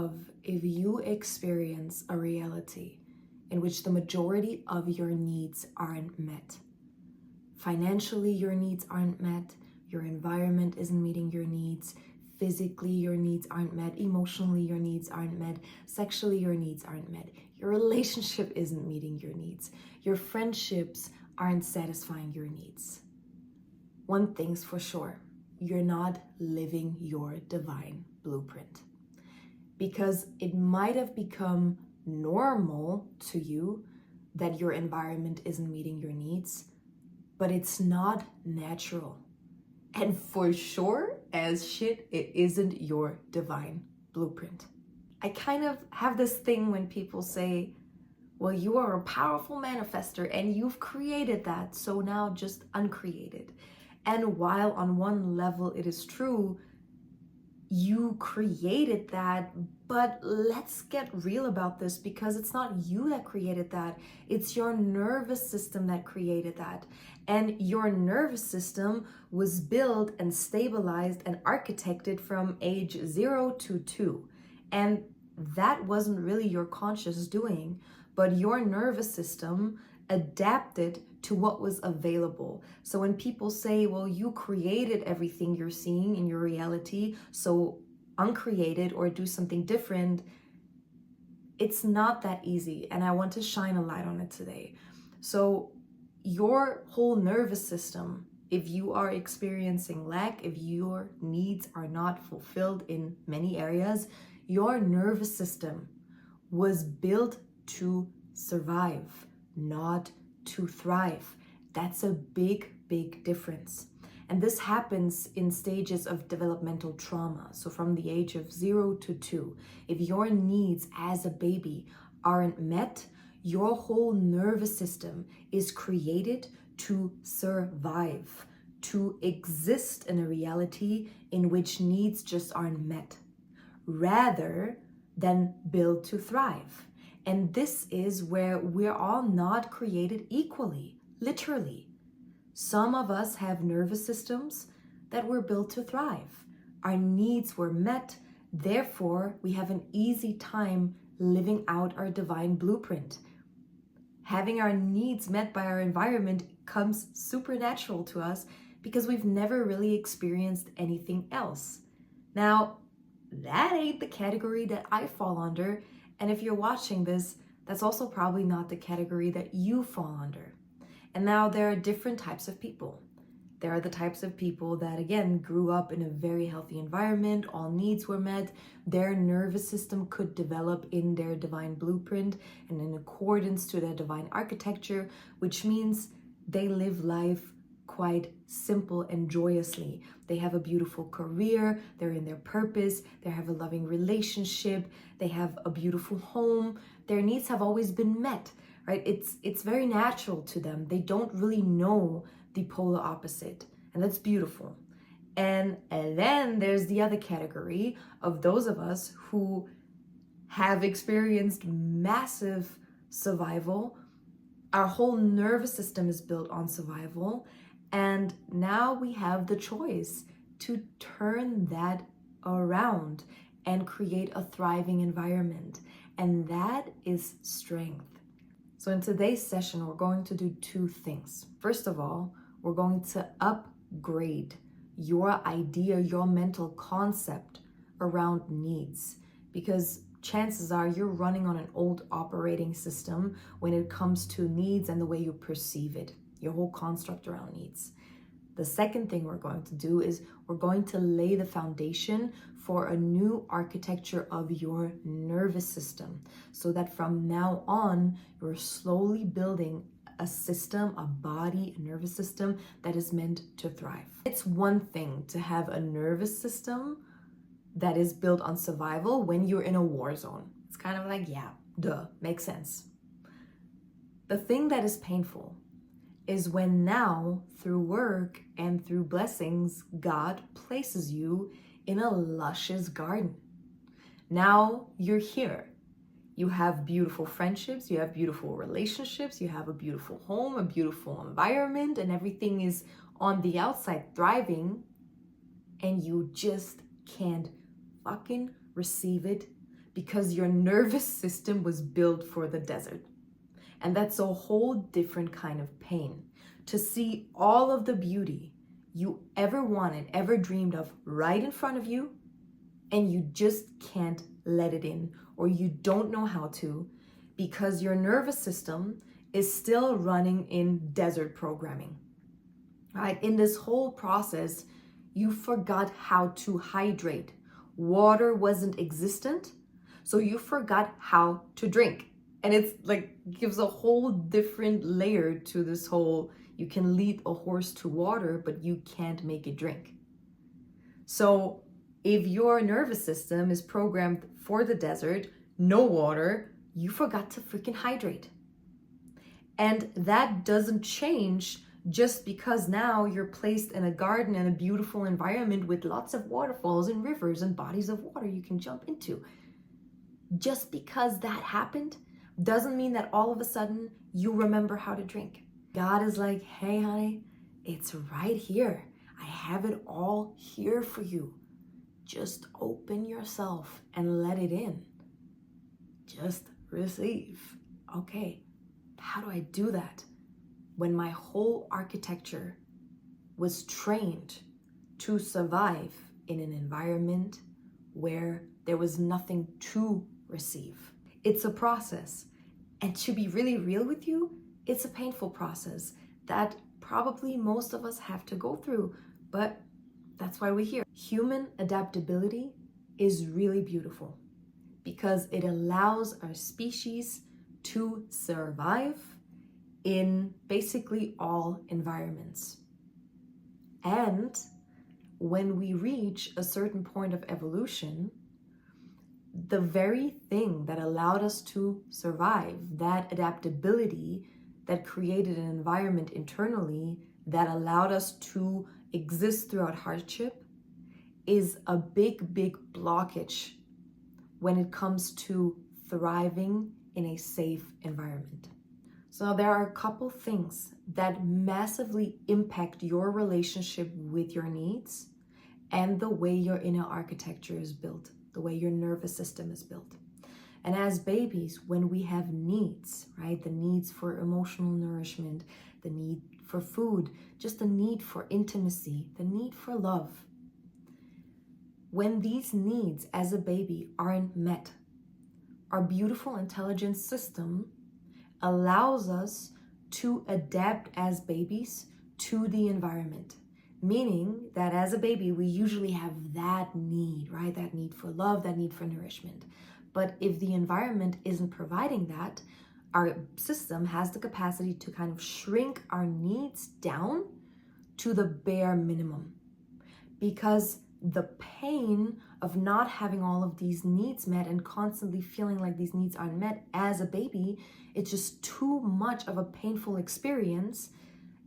love if you experience a reality in which the majority of your needs aren't met. Financially, your needs aren't met. Your environment isn't meeting your needs. Physically, your needs aren't met. Emotionally, your needs aren't met. Sexually, your needs aren't met. Your relationship isn't meeting your needs. Your friendships aren't satisfying your needs. One thing's for sure, you're not living your divine blueprint. Because it might have become normal to you that your environment isn't meeting your needs, but it's not natural. And for sure as shit, it isn't your divine blueprint. I kind of have this thing when people say, well, you are a powerful manifester and you've created that, so now just uncreate it. And while on one level it is true, you created that, but let's get real about this, because it's not you that created that. It's your nervous system that created that. And your nervous system was built and stabilized and architected from age 0 to 2. And that wasn't really your conscious doing, but your nervous system adapted to what was available. So when people say, well, you created everything you're seeing in your reality, so uncreate it or do something different, it's not that easy. And I want to shine a light on it today. So your whole nervous system, if you are experiencing lack, if your needs are not fulfilled in many areas, your nervous system was built to survive, not to thrive. That's a big, big difference. And this happens in stages of developmental trauma. So from the age of 0 to 2, if your needs as a baby aren't met, your whole nervous system is created to survive, to exist in a reality in which needs just aren't met, rather than built to thrive. And this is where we're all not created equally, literally. Some of us have nervous systems that were built to thrive. Our needs were met, therefore we have an easy time living out our divine blueprint. Having our needs met by our environment comes supernatural to us because we've never really experienced anything else. Now, that ain't the category that I fall under. And if you're watching this, that's also probably not the category that you fall under. And now there are different types of people. There are the types of people that, again, grew up in a very healthy environment, all needs were met, their nervous system could develop in their divine blueprint and in accordance to their divine architecture, which means they live life quite simple and joyously. They have a beautiful career, they're in their purpose, they have a loving relationship, they have a beautiful home, their needs have always been met, right? It's very natural to them. They don't really know the polar opposite, and that's beautiful. And then there's the other category of those of us who have experienced massive survival. Our whole nervous system is built on survival, and now we have the choice to turn that around and create a thriving environment, and that is strength. So in today's session, we're going to do two things. First of all, we're going to upgrade your idea, your mental concept around needs, because chances are you're running on an old operating system when it comes to needs and the way you perceive it, your whole construct around needs. The second thing we're going to do is we're going to lay the foundation for a new architecture of your nervous system, so that from now on, you're slowly building a system, a body, a nervous system that is meant to thrive. It's one thing to have a nervous system that is built on survival when you're in a war zone. It's kind of like, yeah, duh, makes sense. The thing that is painful is when now, through work and through blessings, God places you in a luscious garden. Now you're here. You have beautiful friendships, you have beautiful relationships, you have a beautiful home, a beautiful environment, and everything is on the outside thriving, and you just can't fucking receive it because your nervous system was built for the desert. And that's a whole different kind of pain. To see all of the beauty you ever wanted, ever dreamed of right in front of you, and you just can't let it in, or you don't know how to, because your nervous system is still running in desert programming, right? In this whole process, you forgot how to hydrate. Water wasn't existent, so you forgot how to drink. And it's like, gives a whole different layer to this whole, you can lead a horse to water, but you can't make it drink. So if your nervous system is programmed for the desert, no water, you forgot to freaking hydrate. And that doesn't change just because now you're placed in a garden and a beautiful environment with lots of waterfalls and rivers and bodies of water you can jump into. Just because that happened doesn't mean that all of a sudden you remember how to drink. God is like, hey honey, it's right here. I have it all here for you. Just open yourself and let it in. Just receive. Okay, how do I do that? When my whole architecture was trained to survive in an environment where there was nothing to receive. It's a process. And to be really real with you, it's a painful process that probably most of us have to go through, but that's why we're here. Human adaptability is really beautiful because it allows our species to survive in basically all environments. And when we reach a certain point of evolution, the very thing that allowed us to survive, that adaptability that created an environment internally that allowed us to exist throughout hardship, is a big, big blockage when it comes to thriving in a safe environment. So there are a couple things that massively impact your relationship with your needs and the way your inner architecture is built, the way your nervous system is built. And as babies, when we have needs, right? The needs for emotional nourishment, the need for food, just the need for intimacy, the need for love. When these needs as a baby aren't met, our beautiful intelligence system allows us to adapt as babies to the environment. Meaning that as a baby, we usually have that need, right? That need for love, that need for nourishment. But if the environment isn't providing that, our system has the capacity to kind of shrink our needs down to the bare minimum. Because the pain of not having all of these needs met and constantly feeling like these needs aren't met as a baby, it's just too much of a painful experience.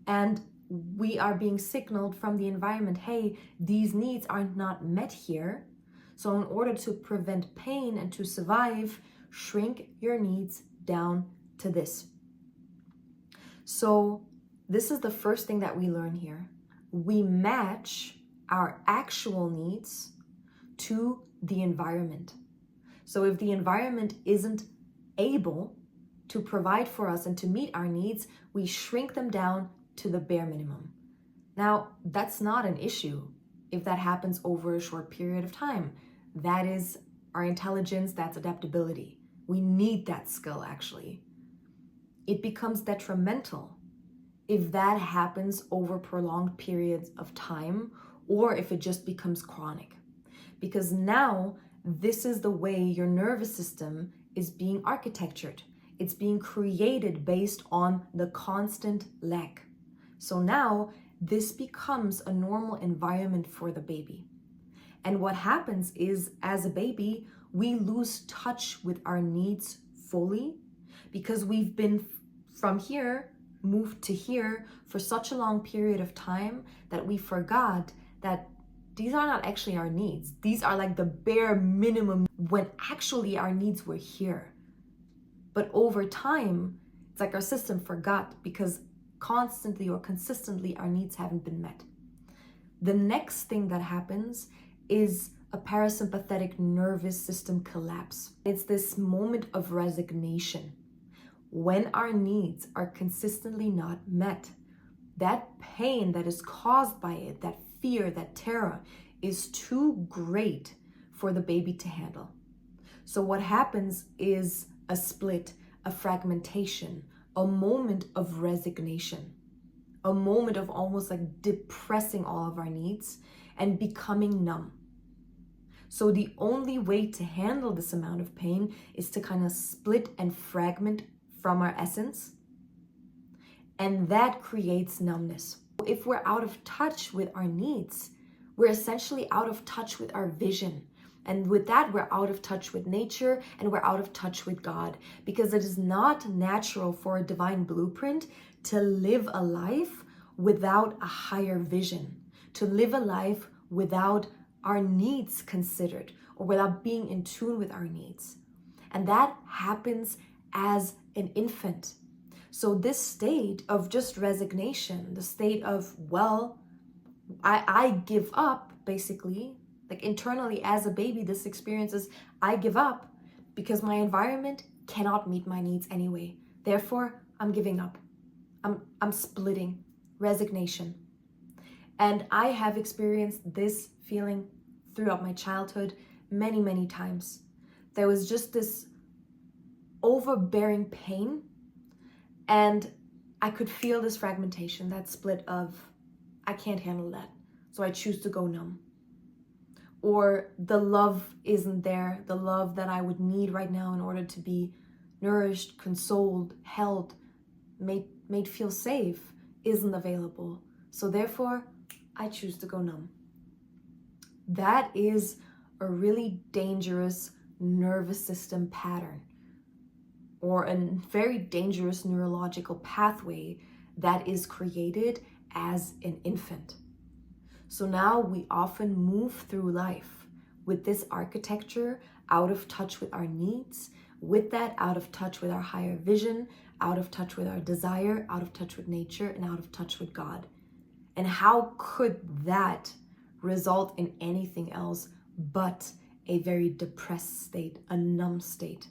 And we are being signaled from the environment, hey, these needs are not met here. So in order to prevent pain and to survive, shrink your needs down to this. So this is the first thing that we learn here. We match our actual needs to the environment. So if the environment isn't able to provide for us and to meet our needs, we shrink them down to the bare minimum. Now, that's not an issue if that happens over a short period of time. That is our intelligence, that's adaptability. We need that skill, actually. It becomes detrimental if that happens over prolonged periods of time or if it just becomes chronic. Because now, this is the way your nervous system is being architectured. It's being created based on the constant lack. So now, this becomes a normal environment for the baby. And what happens is, as a baby, we lose touch with our needs fully because we've been from here, moved to here for such a long period of time that we forgot that these are not actually our needs. These are like the bare minimum when actually our needs were here. But over time, it's like our system forgot because constantly or consistently our needs haven't been met. The next thing that happens is a parasympathetic nervous system collapse. It's this moment of resignation. When our needs are consistently not met, that pain that is caused by it, that fear, that terror, is too great for the baby to handle. So what happens is a split, a fragmentation, a moment of resignation, a moment of almost like depressing all of our needs and becoming numb. So the only way to handle this amount of pain is to kind of split and fragment from our essence. And that creates numbness. If we're out of touch with our needs, we're essentially out of touch with our vision. And with that, we're out of touch with nature and we're out of touch with God, because it is not natural for a divine blueprint to live a life without a higher vision, to live a life without our needs considered or without being in tune with our needs. And that happens as an infant. So this state of just resignation, the state of, well, I give up, basically, like internally as a baby, this experience is I give up because my environment cannot meet my needs anyway. Therefore, I'm giving up. I'm splitting, resignation. And I have experienced this feeling throughout my childhood many, many times. There was just this overbearing pain, and I could feel this fragmentation, that split of, I can't handle that, so I choose to go numb. Or the love isn't there, the love that I would need right now in order to be nourished, consoled, held, made feel safe, isn't available. So therefore, I choose to go numb. That is a really dangerous nervous system pattern, or a very dangerous neurological pathway that is created as an infant. So now we often move through life with this architecture, out of touch with our needs, with that out of touch with our higher vision, out of touch with our desire, out of touch with nature, and out of touch with God. And how could that result in anything else but a very depressed state, a numb state,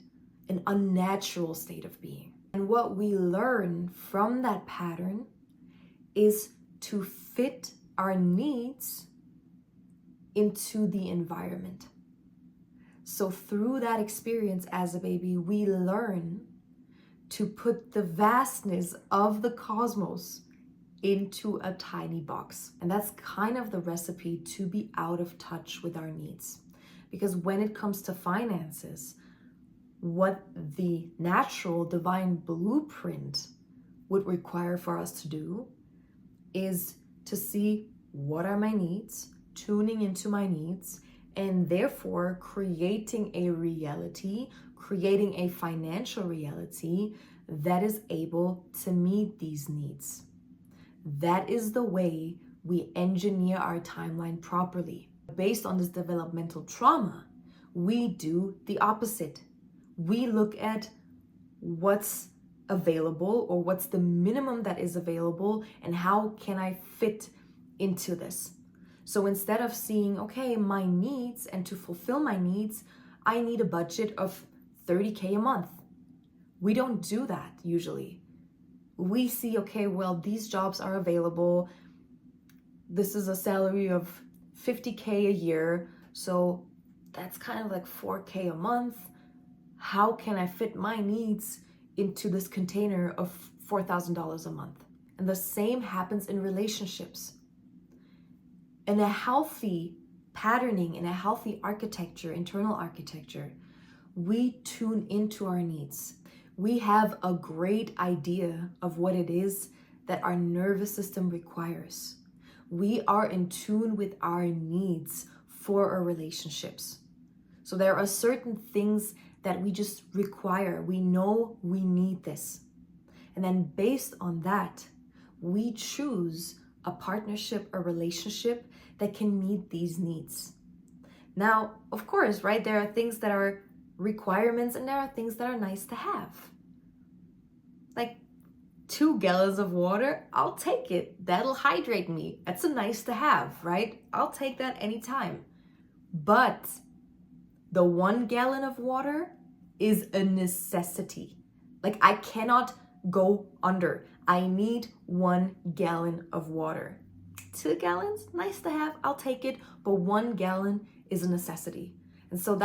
an unnatural state of being? And what we learn from that pattern is to fit our needs into the environment. So through that experience as a baby, we learn to put the vastness of the cosmos into a tiny box. And that's kind of the recipe to be out of touch with our needs. Because when it comes to finances, what the natural divine blueprint would require for us to do is to see what are my needs, tuning into my needs, and therefore creating a reality, creating a financial reality that is able to meet these needs. That is the way we engineer our timeline properly. Based on this developmental trauma, we do the opposite. We look at what's available, or what's the minimum that is available, and how can I fit into this. So instead of seeing, okay, my needs, and to fulfill my needs, I need a budget of $30K a month. We don't do that usually. We see, okay, well, these jobs are available. This is a salary of $50K a year. So that's kind of like $4K a month. How can I fit my needs into this container of $4,000 a month? And the same happens in relationships. In a healthy patterning, in a healthy architecture, internal architecture, we tune into our needs. We have a great idea of what it is that our nervous system requires. We are in tune with our needs for our relationships. So there are certain things that we just require. We know we need this. And then based on that, we choose a partnership, a relationship that can meet these needs. Now, of course, right, there are things that are requirements and there are things that are nice to have. Like 2 gallons of water, I'll take it. That'll hydrate me. That's a nice to have, right? I'll take that anytime. But the 1 gallon of water is a necessity. Like, I cannot go under. I need 1 gallon of water. 2 gallons, nice to have, I'll take it, but 1 gallon is a necessity. And so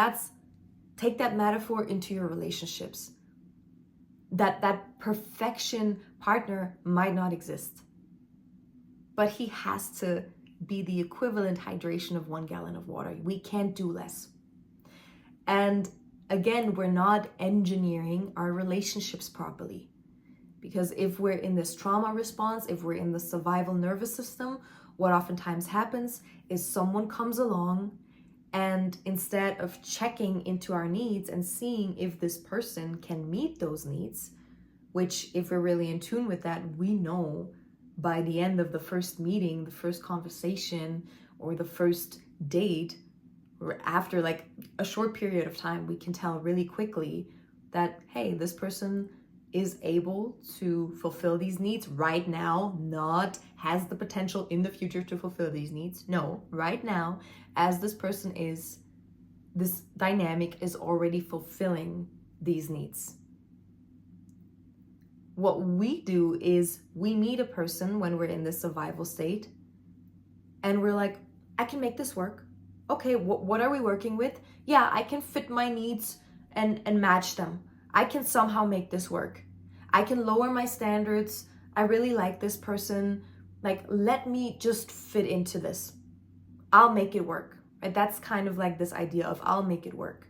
take that metaphor into your relationships. That perfection partner might not exist, but he has to be the equivalent hydration of 1 gallon of water. We can't do less. And again, we're not engineering our relationships properly. Because if we're in this trauma response, if we're in the survival nervous system, what oftentimes happens is someone comes along, and instead of checking into our needs and seeing if this person can meet those needs, which if we're really in tune with that, we know by the end of the first meeting, the first conversation, or the first date, or after like a short period of time, we can tell really quickly that, hey, this person is able to fulfill these needs right now, not has the potential in the future to fulfill these needs. No, right now, as this person is, this dynamic is already fulfilling these needs. What we do is we meet a person when we're in this survival state, and we're like, I can make this work. Okay, what are we working with? Yeah, I can fit my needs and match them. I can somehow make this work. I can lower my standards. I really like this person. Like, let me just fit into this. I'll make it work. Right? That's kind of like this idea of I'll make it work.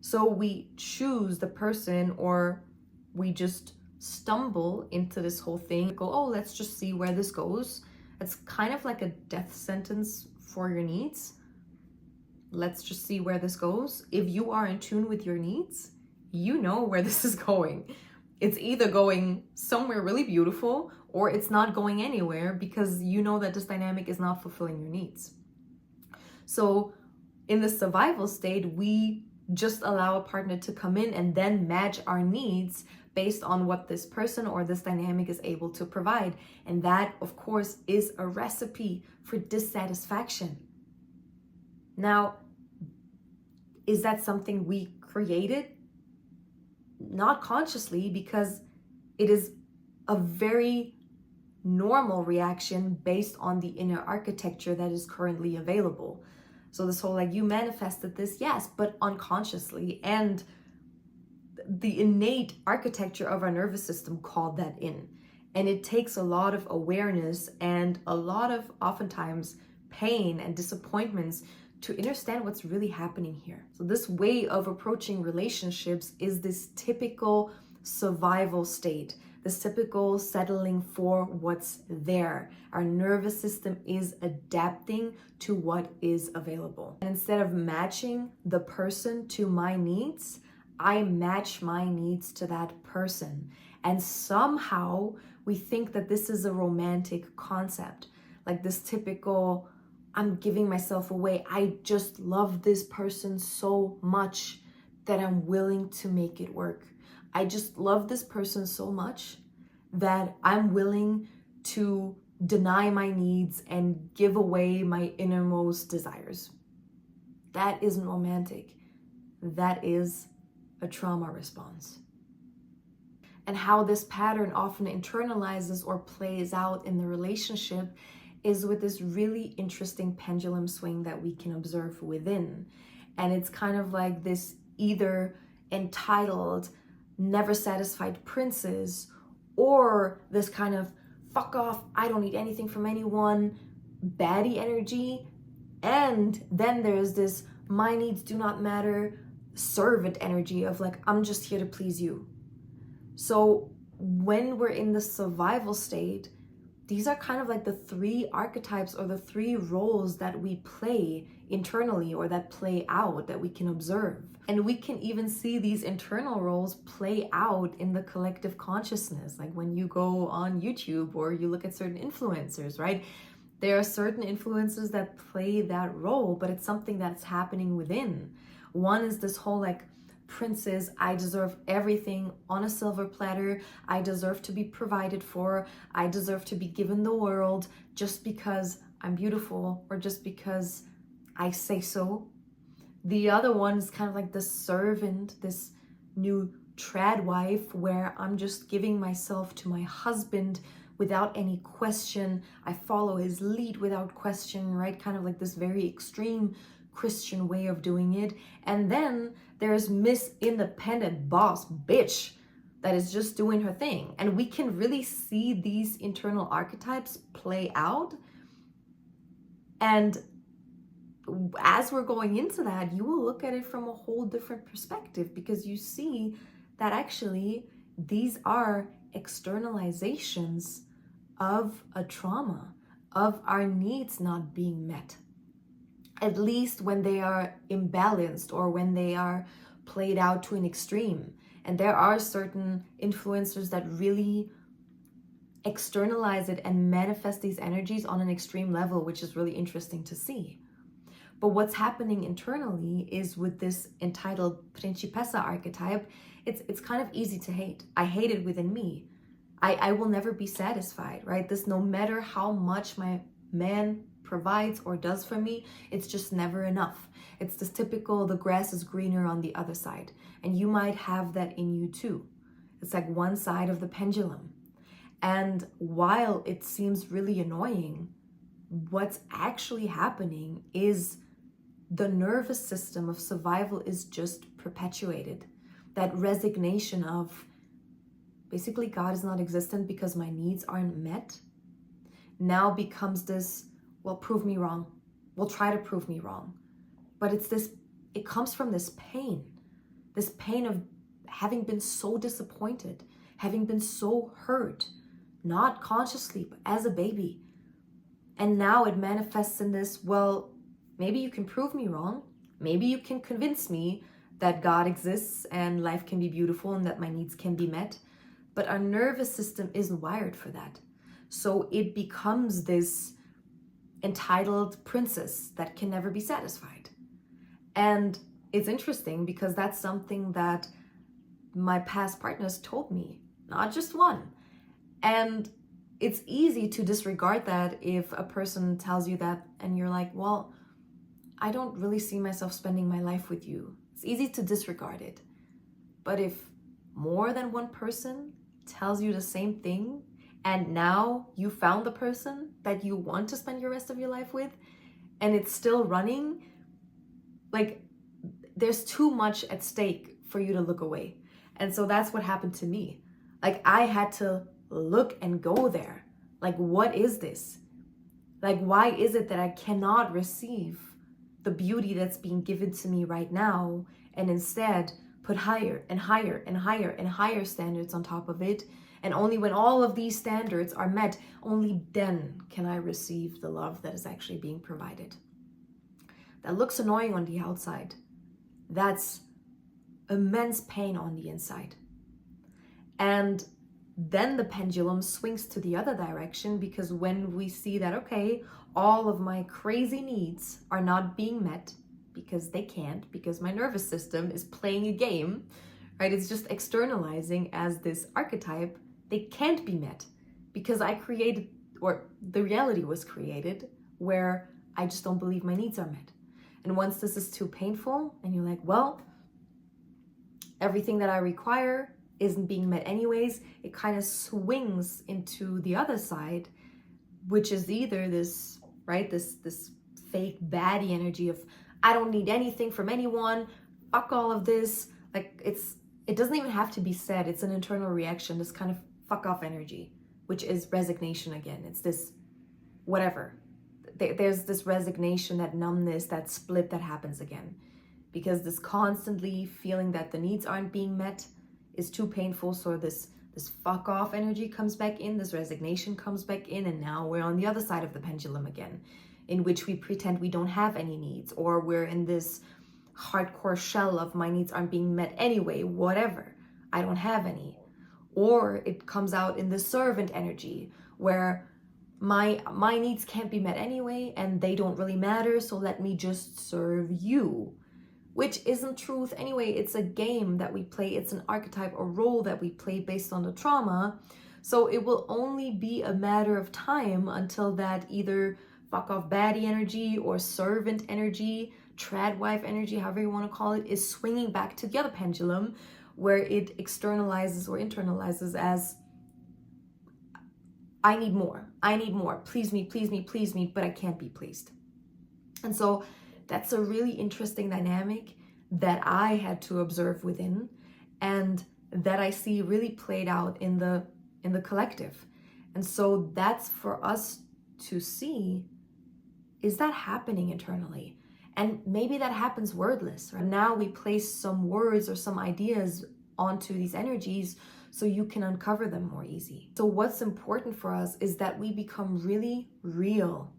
So we choose the person, or we just stumble into this whole thing. Go, oh, let's just see where this goes. It's kind of like a death sentence for your needs. Let's just see where this goes. If you are in tune with your needs, you know where this is going. It's either going somewhere really beautiful, or it's not going anywhere, because you know that this dynamic is not fulfilling your needs. So in the survival state, we just allow a partner to come in and then match our needs based on what this person or this dynamic is able to provide. And that, of course, is a recipe for dissatisfaction. Now, is that something we created? Not consciously, because it is a very normal reaction based on the inner architecture that is currently available. So this whole like, you manifested this, yes, but unconsciously, and the innate architecture of our nervous system called that in. And it takes a lot of awareness and a lot of oftentimes pain and disappointments to understand what's really happening here. So this way of approaching relationships is this typical survival state, this typical settling for what's there. Our nervous system is adapting to what is available. And instead of matching the person to my needs, I match my needs to that person. And somehow we think that this is a romantic concept, like this typical, I'm giving myself away. I just love this person so much that I'm willing to make it work. I just love this person so much that I'm willing to deny my needs and give away my innermost desires. That isn't romantic. That is a trauma response. And how this pattern often internalizes or plays out in the relationship is with this really interesting pendulum swing that we can observe within. And it's kind of like this either entitled, never satisfied princess, or this kind of fuck off, I don't need anything from anyone, baddie energy. And then there's this my needs do not matter, servant energy of like, I'm just here to please you. So when we're in the survival state, these are kind of like the 3 archetypes or the 3 roles that we play internally or that play out that we can observe. And we can even see these internal roles play out in the collective consciousness. Like when you go on YouTube or you look at certain influencers, right? There are certain influencers that play that role, but it's something that's happening within. One is this whole like, princess, I deserve everything on a silver platter. I deserve to be provided for. I deserve to be given the world just because I'm beautiful or just because I say so. The other one is kind of like the servant, this new trad wife, where I'm just giving myself to my husband without any question. I follow his lead without question, right? Kind of like this very extreme Christian way of doing it. And then there's Miss Independent Boss Bitch that is just doing her thing. And we can really see these internal archetypes play out. And as we're going into that, you will look at it from a whole different perspective, because you see that actually these are externalizations of a trauma, of our needs not being met, at least when they are imbalanced or when they are played out to an extreme. And there are certain influencers that really externalize it and manifest these energies on an extreme level, which is really interesting to see. But what's happening internally is with this entitled Principessa archetype, it's kind of easy to hate. I hate it within me. I will never be satisfied, right? This, no matter how much my man provides or does for me, it's just never enough. It's this typical, the grass is greener on the other side. And you might have that in you too. It's like one side of the pendulum. And while it seems really annoying, what's actually happening is the nervous system of survival is just perpetuated. That resignation of basically God is not existent because my needs aren't met now becomes this, well, prove me wrong. Well, try to prove me wrong. But it's this, it comes from this pain of having been so disappointed, having been so hurt, not consciously, but as a baby. And now it manifests in this, well, maybe you can prove me wrong. Maybe you can convince me that God exists and life can be beautiful and that my needs can be met. But our nervous system isn't wired for that. So it becomes this entitled princess that can never be satisfied. And it's interesting because that's something that my past partners told me, not just one. And it's easy to disregard that if a person tells you that and you're like, well, I don't really see myself spending my life with you. It's easy to disregard it. But if more than one person tells you the same thing, and now you found the person that you want to spend your rest of your life with, and it's still running, like, there's too much at stake for you to look away. And so that's what happened to me. Like, I had to look and go there. Like, what is this? Like, why is it that I cannot receive the beauty that's being given to me right now, and instead put higher and higher and higher and higher standards on top of it? And only when all of these standards are met, only then can I receive the love that is actually being provided. That looks annoying on the outside. That's immense pain on the inside. And then the pendulum swings to the other direction, because when we see that, okay, all of my crazy needs are not being met because they can't, because my nervous system is playing a game, right? It's just externalizing as this archetype. They can't be met because I created, or the reality was created, where I just don't believe my needs are met. And once this is too painful and you're like, well, everything that I require isn't being met anyways, it kind of swings into the other side, which is either this, right, this fake baddie energy of, I don't need anything from anyone, fuck all of this. Like, it doesn't even have to be said. It's an internal reaction, this kind of fuck off energy, which is resignation again. It's this whatever. There's this resignation, that numbness, that split that happens again, because this constantly feeling that the needs aren't being met is too painful. So this fuck off energy comes back in, this resignation comes back in, and now we're on the other side of the pendulum again, in which we pretend we don't have any needs, or we're in this hardcore shell of my needs aren't being met anyway, whatever, I don't have any. Or it comes out in the servant energy, where my needs can't be met anyway and they don't really matter, so let me just serve you. Which isn't truth anyway. It's a game that we play. It's an archetype or role that we play based on the trauma. So it will only be a matter of time until that either fuck off baddie energy or servant energy, trad wife energy, however you want to call it, is swinging back to the other pendulum where it externalizes or internalizes as I need more, please me, but I can't be pleased. And so that's a really interesting dynamic that I had to observe within, and that I see really played out in the collective. And so that's for us to see, is that happening internally? And maybe that happens wordless. Right? Now we place some words or some ideas onto these energies so you can uncover them more easy. So what's important for us is that we become really real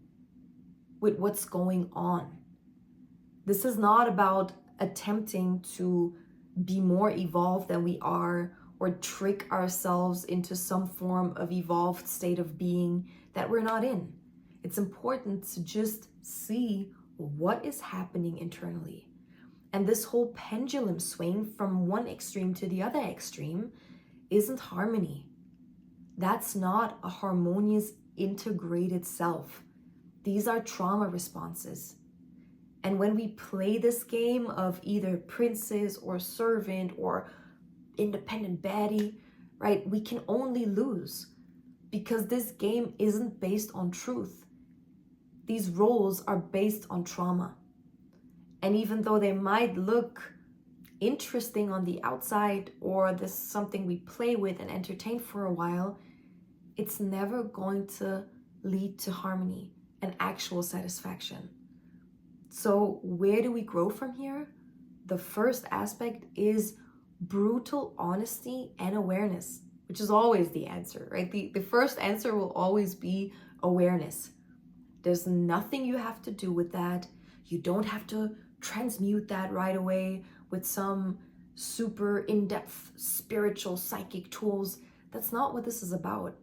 with what's going on. This is not about attempting to be more evolved than we are, or trick ourselves into some form of evolved state of being that we're not in. It's important to just see what is happening internally. And this whole pendulum swing from one extreme to the other extreme isn't harmony. That's not a harmonious, integrated self. These are trauma responses. And when we play this game of either princess or servant or independent baddie, right, we can only lose, because this game isn't based on truth. These roles are based on trauma. And even though they might look interesting on the outside, or this is something we play with and entertain for a while, it's never going to lead to harmony and actual satisfaction. So where do we grow from here? The first aspect is brutal honesty and awareness, which is always the answer, right? The first answer will always be awareness. There's nothing you have to do with that. You don't have to transmute that right away with some super in-depth spiritual psychic tools. That's not what this is about.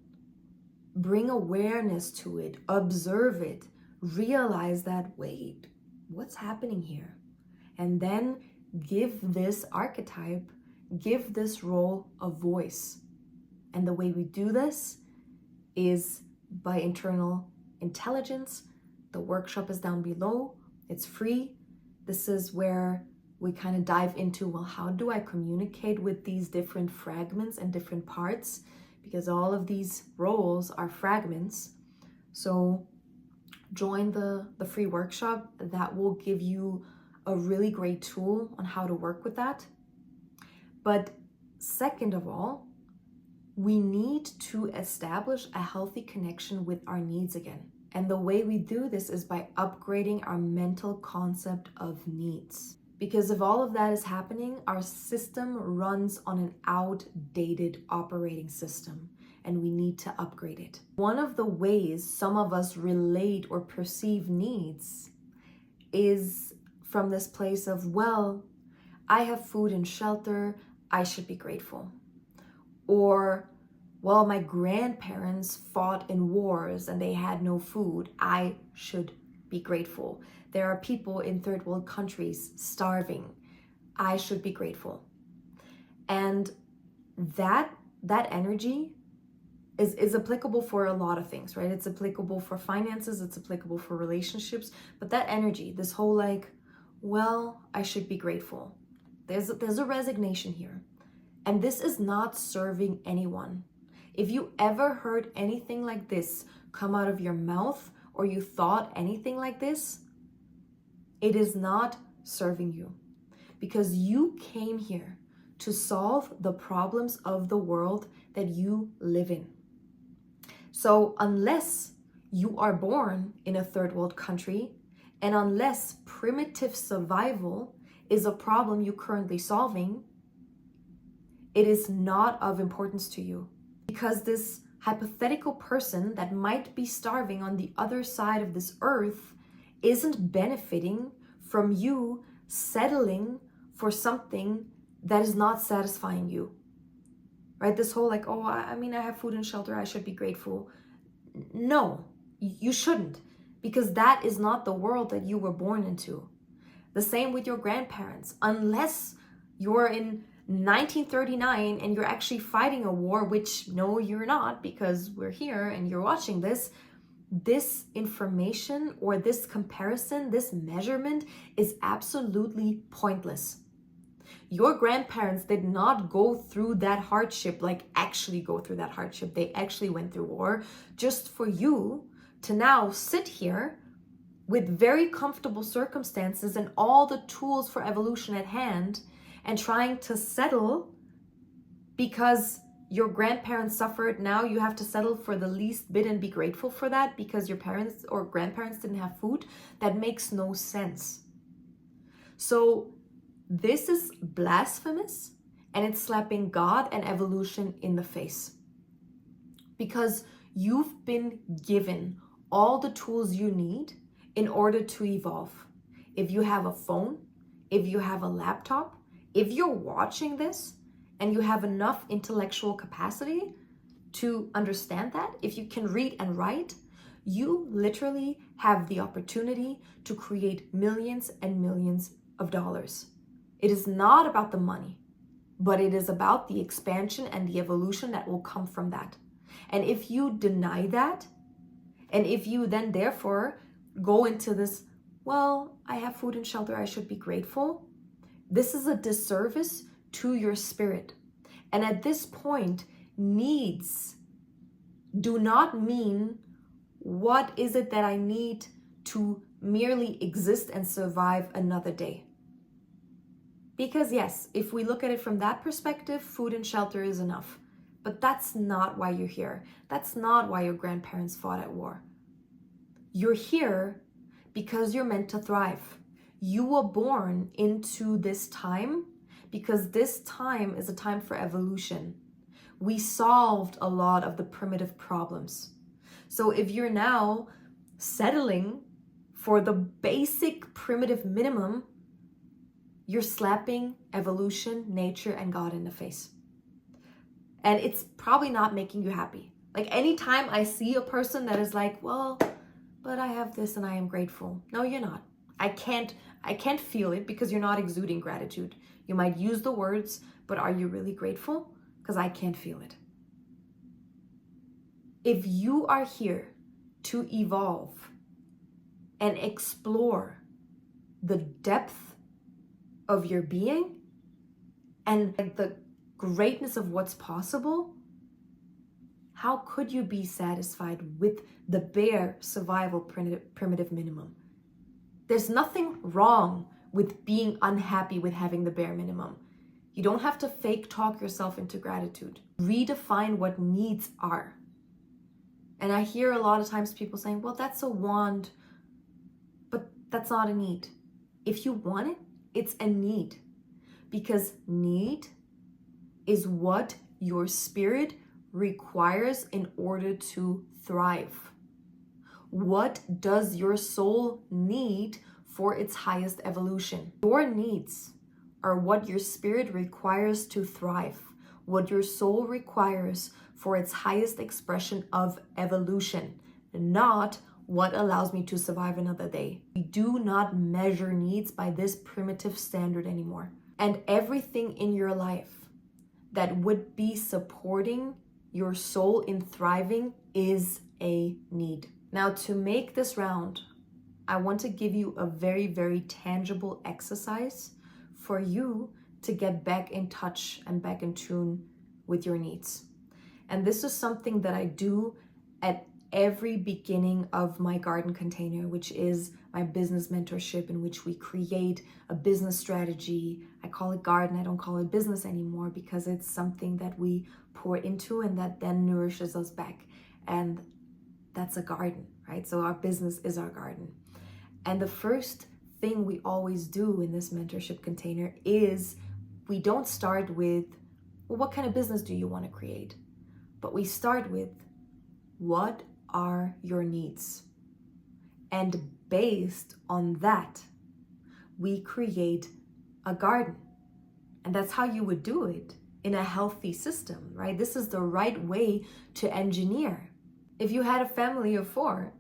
Bring awareness to it, observe it, realize that, wait, what's happening here? And then give this archetype, give this role a voice. And the way we do this is by internal intelligence. The workshop is down below. It's free. This is where we kind of dive into, well, how do I communicate with these different fragments and different parts? Because all of these roles are fragments. So join the free workshop. That will give you a really great tool on how to work with that. But second of all, we need to establish a healthy connection with our needs again. And the way we do this is by upgrading our mental concept of needs. Because if all of that is happening, our system runs on an outdated operating system, and we need to upgrade it. One of the ways some of us relate or perceive needs is from this place of, well, I have food and shelter, I should be grateful. Or, well, my grandparents fought in wars and they had no food, I should be grateful. There are people in third world countries starving, I should be grateful. And that energy is applicable for a lot of things, right? It's applicable for finances, it's applicable for relationships, but that energy, this whole like, well, I should be grateful. There's a resignation here. And this is not serving anyone. If you ever heard anything like this come out of your mouth, or you thought anything like this, it is not serving you. Because you came here to solve the problems of the world that you live in. So unless you are born in a third world country, and unless primitive survival is a problem you're currently solving, it is not of importance to you. Because this hypothetical person that might be starving on the other side of this earth isn't benefiting from you settling for something that is not satisfying you. Right? This whole like, oh, I have food and shelter, I should be grateful. No, you shouldn't. Because that is not the world that you were born into. The same with your grandparents. Unless you're in 1939 and you're actually fighting a war, which no, you're not, because we're here and you're watching this. this information or this comparison, this measurement is absolutely pointless. Your grandparents did not go through that hardship, like actually go through that hardship. They actually went through war just for you to now sit here with very comfortable circumstances and all the tools for evolution at hand and trying to settle because your grandparents suffered. Now you have to settle for the least bit and be grateful for that because your parents or grandparents didn't have food. That makes no sense. So this is blasphemous, and it's slapping God and evolution in the face, because you've been given all the tools you need in order to evolve. If you have a phone, if you have a laptop, if you're watching this and you have enough intellectual capacity to understand that, if you can read and write, you literally have the opportunity to create millions and millions of dollars. It is not about the money, but it is about the expansion and the evolution that will come from that. And if you deny that, and if you then therefore go into this, well, I have food and shelter, I should be grateful, this is a disservice to your spirit. And at this point, needs do not mean what is it that I need to merely exist and survive another day. Because yes, if we look at it from that perspective, food and shelter is enough. But that's not why you're here. That's not why your grandparents fought at war. You're here because you're meant to thrive. You were born into this time because this time is a time for evolution. We solved a lot of the primitive problems. So if you're now settling for the basic primitive minimum, you're slapping evolution, nature, and God in the face. And it's probably not making you happy. Like anytime I see a person that is like, well, but I have this and I am grateful. No, you're not. I can't feel it because you're not exuding gratitude. You might use the words, but are you really grateful? Because I can't feel it. If you are here to evolve and explore the depth of your being and the greatness of what's possible, how could you be satisfied with the bare survival primitive minimum? There's nothing wrong with being unhappy with having the bare minimum. You don't have to fake talk yourself into gratitude. Redefine what needs are. And I hear a lot of times people saying, well, that's a want, but that's not a need. If you want it, it's a need, because need is what your spirit requires in order to thrive. What does your soul need for its highest evolution? Your needs are what your spirit requires to thrive, what your soul requires for its highest expression of evolution, not what allows me to survive another day. We do not measure needs by this primitive standard anymore. And everything in your life that would be supporting your soul in thriving is a need. Now, to make this round, I want to give you a very, very tangible exercise for you to get back in touch and back in tune with your needs. And this is something that I do at every beginning of my garden container, which is my business mentorship, in which we create a business strategy. I call it garden, I don't call it business anymore, because it's something that we pour into and that then nourishes us back. And that's a garden, right? So our business is our garden. And the first thing we always do in this mentorship container is we don't start with, well, what kind of business do you want to create? But we start with, what are your needs? And based on that, we create a garden. And that's how you would do it in a healthy system, right? This is the right way to engineer. If you had a family of 4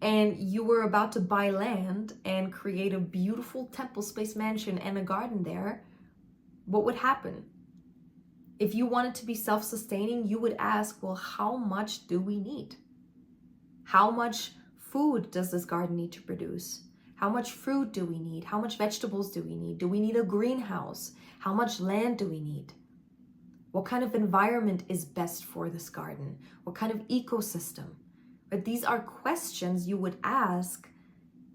and you were about to buy land and create a beautiful temple space mansion and a garden there, what would happen? If you wanted to be self-sustaining, you would ask, well, how much do we need? How much food does this garden need to produce? How much fruit do we need? How much vegetables do we need? Do we need a greenhouse? How much land do we need? What kind of environment is best for this garden? What kind of ecosystem? But these are questions you would ask.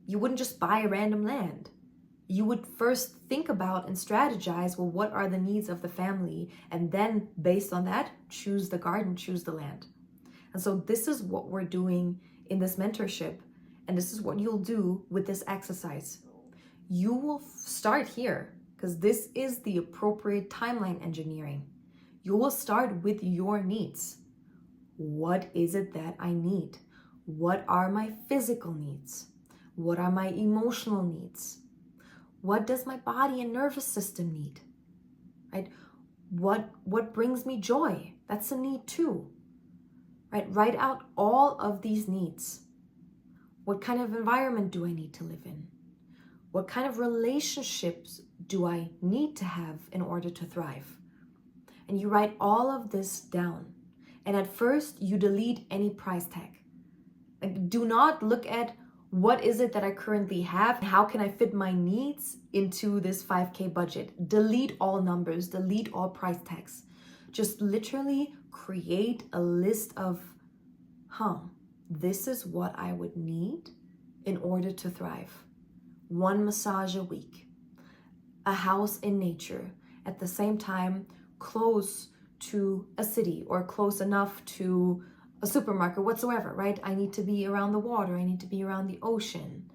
You wouldn't just buy a random land. You would first think about and strategize, well, what are the needs of the family? And then based on that, choose the garden, choose the land. And so this is what we're doing in this mentorship. And this is what you'll do with this exercise. You will start here because this is the appropriate timeline engineering. You will start with your needs. What is it that I need? What are my physical needs? What are my emotional needs? What does my body and nervous system need? Right? What brings me joy? That's a need too. Right? Write out all of these needs. What kind of environment do I need to live in? What kind of relationships do I need to have in order to thrive? And you write all of this down. And at first, you delete any price tag. Like, do not look at what is it that I currently have? How can I fit my needs into this 5K budget? Delete all numbers, delete all price tags. Just literally create a list of, this is what I would need in order to thrive. 1 massage a week, a house in nature, at the same time, close to a city or close enough to a supermarket whatsoever, right? I need to be around the water. I need to be around the ocean.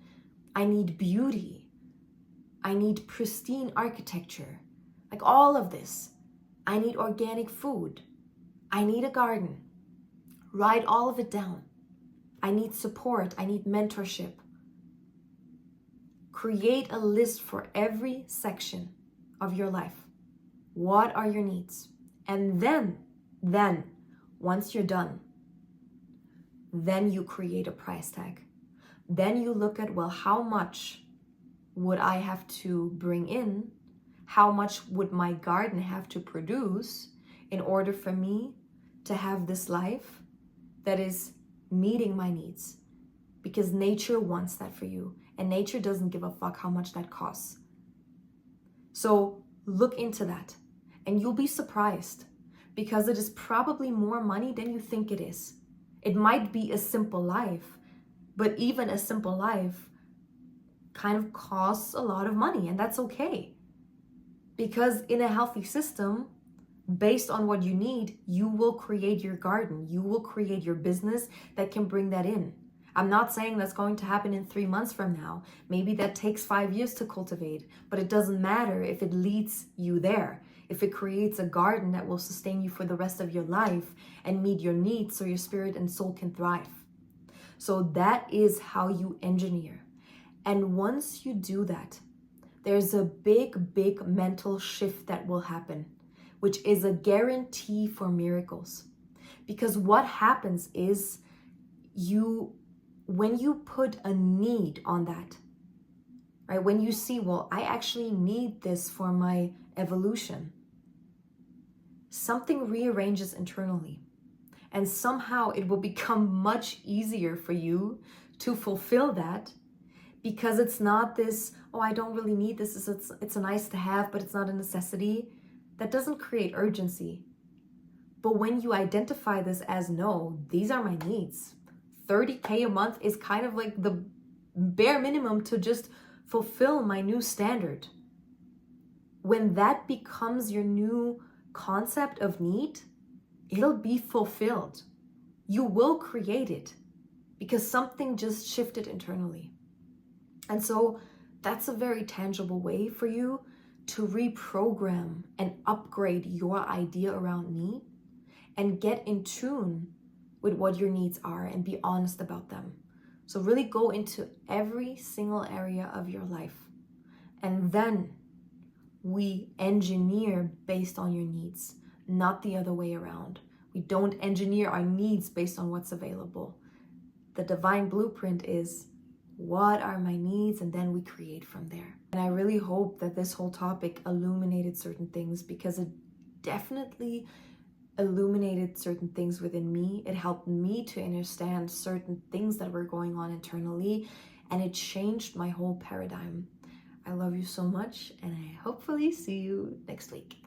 I need beauty. I need pristine architecture. Like all of this. I need organic food. I need a garden. Write all of it down. I need support. I need mentorship. Create a list for every section of your life. What are your needs? And then, once you're done, then you create a price tag. Then you look at, well, how much would I have to bring in? How much would my garden have to produce in order for me to have this life that is meeting my needs? Because nature wants that for you, and nature doesn't give a fuck how much that costs. So look into that, and you'll be surprised because it is probably more money than you think it is. It might be a simple life, but even a simple life kind of costs a lot of money, and that's okay. Because in a healthy system, based on what you need, you will create your garden. You will create your business that can bring that in. I'm not saying that's going to happen in 3 months from now. Maybe that takes 5 years to cultivate, but it doesn't matter if it leads you there. If it creates a garden that will sustain you for the rest of your life and meet your needs so your spirit and soul can thrive. So that is how you engineer. And once you do that, there's a big mental shift that will happen, which is a guarantee for miracles. Because what happens is when you put a need on that, right? When you see, well, I actually need this for my evolution, something rearranges internally. And somehow it will become much easier for you to fulfill that, because it's not this, oh, I don't really need this. It's a nice to have, but it's not a necessity. That doesn't create urgency. But when you identify this as, no, these are my needs. 30K a month is kind of like the bare minimum to just fulfill my new standard. When that becomes your new concept of need, it'll be fulfilled. You will create it because something just shifted internally. And so that's a very tangible way for you to reprogram and upgrade your idea around need and get in tune with what your needs are and be honest about them. So really go into every single area of your life. And then we engineer based on your needs, not the other way around. We don't engineer our needs based on what's available. The divine blueprint is, what are my needs? And then we create from there. And I really hope that this whole topic illuminated certain things, because it definitely illuminated certain things within me. It helped me to understand certain things that were going on internally, and it changed my whole paradigm. I love you so much, and I hopefully see you next week.